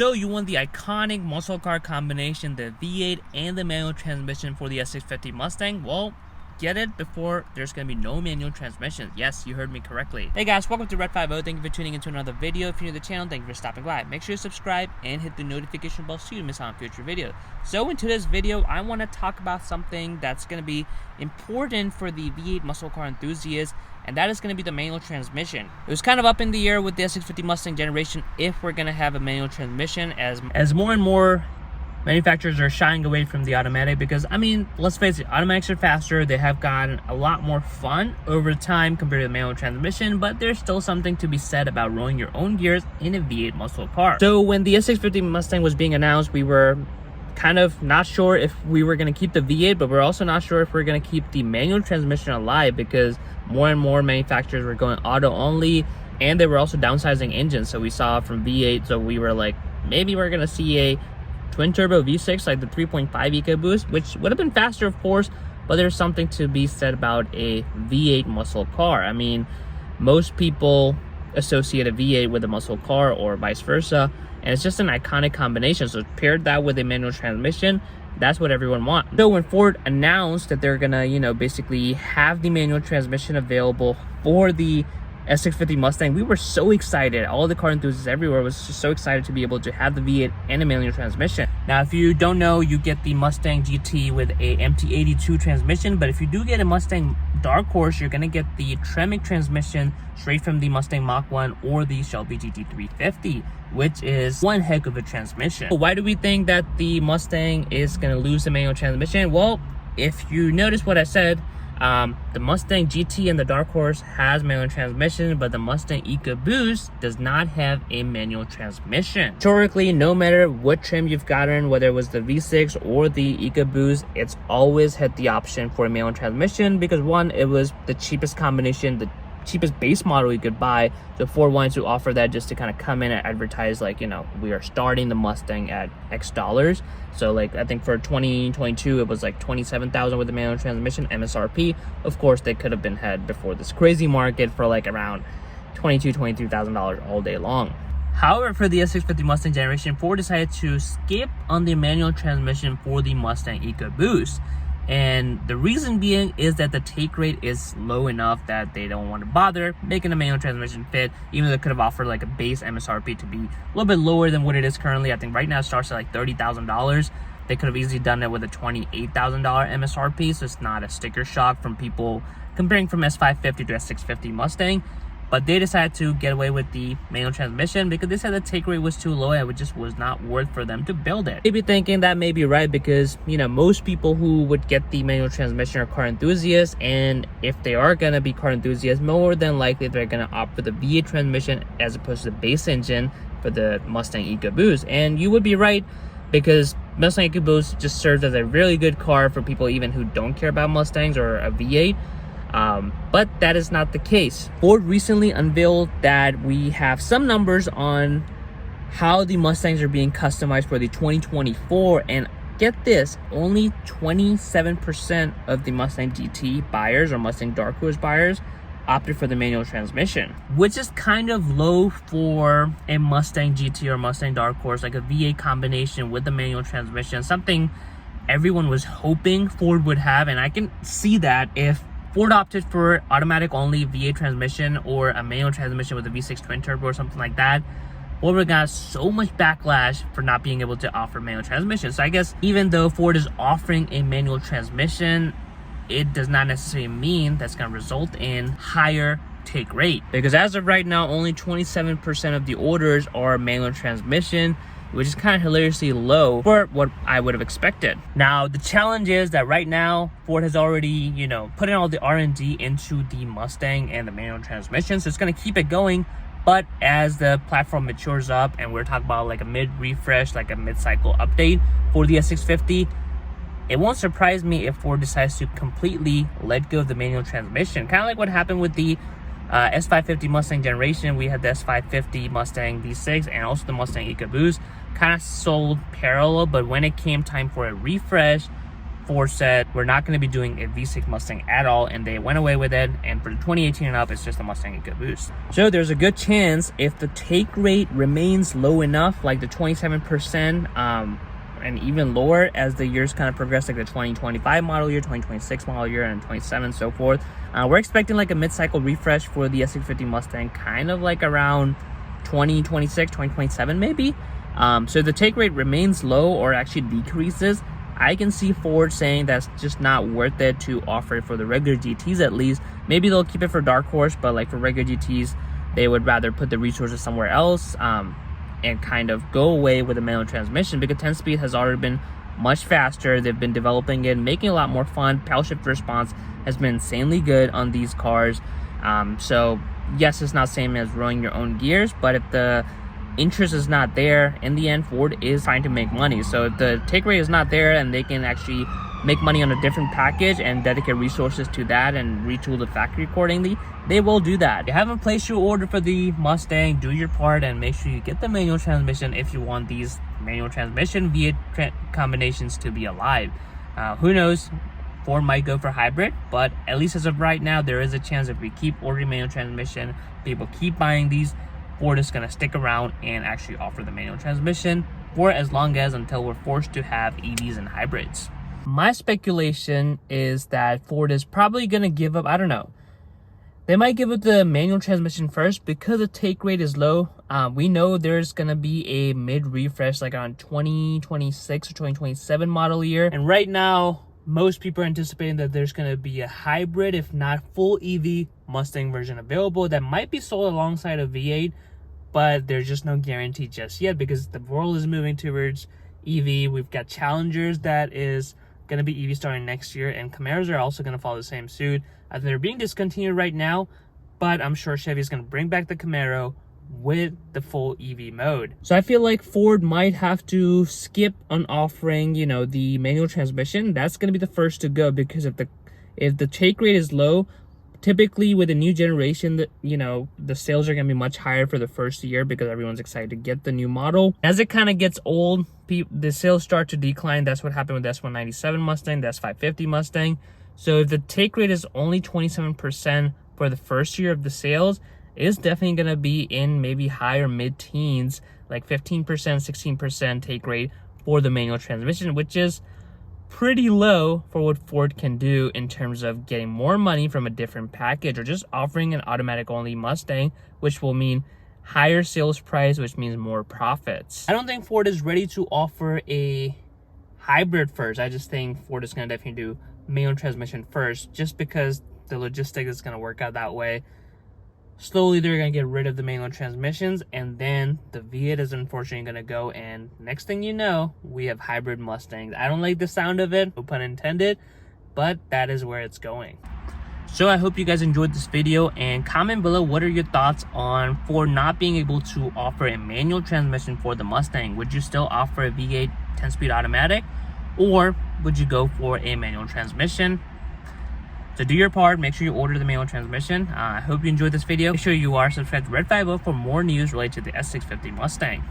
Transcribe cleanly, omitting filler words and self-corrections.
So you want the iconic muscle car combination, the V8 and the manual transmission for the S650 Mustang? Well, get it before there's going to be no manual transmission. Yes, you heard me correctly. Hey guys, welcome to Red 50. Thank you for tuning into another video. If you're new to the channel, thank you for stopping by. Make sure you subscribe and hit the notification bell so you don't miss out on future videos. So in today's video, I want to talk about something that's going to be important for the V8 muscle car enthusiasts, and that is going to be the manual transmission. It was kind of up in the air with the S650 Mustang generation if we're going to have a manual transmission, as more and more manufacturers are shying away from the automatic, because I mean, let's face it, automatics are faster. They have gotten a lot more fun over time compared to the manual transmission, but there's still something to be said about rolling your own gears in a V8 muscle car. So when the S650 Mustang was being announced, we were kind of not sure if we were going to keep the V8, but we're also not sure if we're going to keep the manual transmission alive, because more and more manufacturers were going auto only, and they were also downsizing engines. So we saw from V8, so we were like, maybe we're going to see a twin turbo V6 like the 3.5 EcoBoost, which would have been faster, of course, but there's something to be said about a V8 muscle car. I mean, most people associate a V8 with a muscle car or vice versa, and it's just an iconic combination. So paired that with a manual transmission, that's what everyone wants. So when Ford announced that they're gonna, basically have the manual transmission available for the S650 Mustang, we were so excited. All the car enthusiasts everywhere was just so excited to be able to have the V8 and a manual transmission. Now, if you don't know, you get the Mustang GT with a MT82 transmission, but if you do get a Mustang Dark Horse, you're gonna get the Tremec transmission straight from the Mustang Mach-1 or the Shelby GT350, which is one heck of a transmission. Why do we think that the Mustang is gonna lose the manual transmission? Well, if you notice what I said, the Mustang GT and the Dark Horse has manual transmission, but the Mustang EcoBoost does not have a manual transmission. Historically, no matter what trim you've gotten, whether it was the V6 or the EcoBoost, it's always had the option for a manual transmission, because one, it was the cheapest combination, the cheapest base model you could buy. So Ford wanted to offer that just to kind of come in and advertise, like, we are starting the Mustang at X dollars. So like, I think for 2022 it was like 27,000 with the manual transmission MSRP. Of course, they could have been had before this crazy market for like around $23,000 all day long. However, for the S650 Mustang generation, Ford decided to skip on the manual transmission for the Mustang EcoBoost. And the reason being is that the take rate is low enough that they don't want to bother making a manual transmission fit, even though they could have offered like a base MSRP to be a little bit lower than what it is currently. I think right now it starts at like $30,000. They could have easily done it with a $28,000 MSRP, so it's not a sticker shock from people comparing from S550 to S650 Mustang. But they decided to get away with the manual transmission because they said the take rate was too low and it just was not worth for them to build it. Maybe thinking that may be right, because most people who would get the manual transmission are car enthusiasts, and if they are going to be car enthusiasts, more than likely they're going to opt for the V8 transmission as opposed to the base engine for the Mustang EcoBoost. And you would be right, because Mustang EcoBoost just serves as a really good car for people even who don't care about Mustangs or a V8. But that is not the case. Ford recently unveiled that we have some numbers on how the Mustangs are being customized for the 2024, and get this, only 27% of the Mustang GT buyers or Mustang Dark Horse buyers opted for the manual transmission, which is kind of low for a Mustang GT or Mustang Dark Horse, like a V8 combination with the manual transmission, something everyone was hoping Ford would have. And I can see that if Ford opted for automatic only V8 transmission or a manual transmission with a V6 twin turbo or something like that, Ford would got so much backlash for not being able to offer manual transmission. So I guess even though Ford is offering a manual transmission, it does not necessarily mean that's going to result in higher take rate, because as of right now, only 27% of the orders are manual transmission, which is kind of hilariously low for what I would have expected. Now, the challenge is that right now, Ford has already, put in all the R&D into the Mustang and the manual transmission, so it's gonna keep it going. But as the platform matures up, and we're talking about like a mid-refresh, like a mid-cycle update for the S650, it won't surprise me if Ford decides to completely let go of the manual transmission. Kind of like what happened with the S550 Mustang generation. We had the S550 Mustang V6 and also the Mustang EcoBoost kind of sold parallel, but when it came time for a refresh, Ford said we're not going to be doing a V6 Mustang at all, and they went away with it. And for the 2018 and up, it's just a Mustang EcoBoost. So there's a good chance if the take rate remains low enough, like the 27%, and even lower as the years kind of progress, like the 2025 model year, 2026 model year, and 27, so forth. We're expecting like a mid-cycle refresh for the S650 Mustang, kind of like around 2026, 2027 maybe. So the take rate remains low or actually decreases. I can see Ford saying that's just not worth it to offer it for the regular GTs at least. Maybe they'll keep it for Dark Horse, but like for regular GTs, they would rather put the resources somewhere else. And kind of go away with a manual transmission, because 10-speed has already been much faster. They've been developing it, making it a lot more fun. Paddle shift response has been insanely good on these cars. So yes, it's not same as rolling your own gears, but if the interest is not there, in the end, Ford is trying to make money. So if the take rate is not there and they can actually make money on a different package and dedicate resources to that and retool the factory accordingly, they will do that. If you haven't placed your order for the Mustang, do your part and make sure you get the manual transmission if you want these manual transmission V8 combinations to be alive. Who knows, Ford might go for hybrid, but at least as of right now, there is a chance if we keep ordering manual transmission, people keep buying these, Ford is going to stick around and actually offer the manual transmission for as long as until we're forced to have EVs and hybrids. My speculation is that Ford is probably going to give up, I don't know. They might give up the manual transmission first because the take rate is low. We know there's going to be a mid-refresh like on 2026 or 2027 model year. And right now, most people are anticipating that there's going to be a hybrid, if not full EV Mustang version available that might be sold alongside a V8. But there's just no guarantee just yet because the world is moving towards EV. We've got Challengers that is going to be EV starting next year, and Camaros are also going to follow the same suit. They're being discontinued right now, but I'm sure Chevy is going to bring back the Camaro with the full EV mode. So I feel like Ford might have to skip on offering, you know, the manual transmission. That's going to be the first to go, because if the take rate is low, typically with a new generation, that, you know, the sales are going to be much higher for the first year because everyone's excited to get the new model. As it kind of gets old, the sales start to decline. That's what happened with the S197 Mustang, the S550 Mustang. So if the take rate is only 27% for the first year of the sales, it's definitely going to be in maybe higher mid-teens, like 15%, 16% take rate for the manual transmission, which is pretty low for what Ford can do in terms of getting more money from a different package, or just offering an automatic only Mustang, which will mean higher sales price, which means more profits. I don't think Ford is ready to offer a hybrid first. I just think Ford is going to definitely do manual transmission first, just because the logistics is going to work out that way. Slowly they're going to get rid of the manual transmissions, and then the V8 is unfortunately going to go, and next thing you know, we have hybrid Mustangs. I don't like the sound of it, no pun intended, but that is where it's going. So I hope you guys enjoyed this video, and comment below what are your thoughts on Ford not being able to offer a manual transmission for the Mustang. Would you still offer a V8 10-speed automatic, or would you go for a manual transmission? So do your part, make sure you order the manual transmission. I hope you enjoyed this video. Make sure you are subscribed to Red 50 for more news related to the S650 Mustang.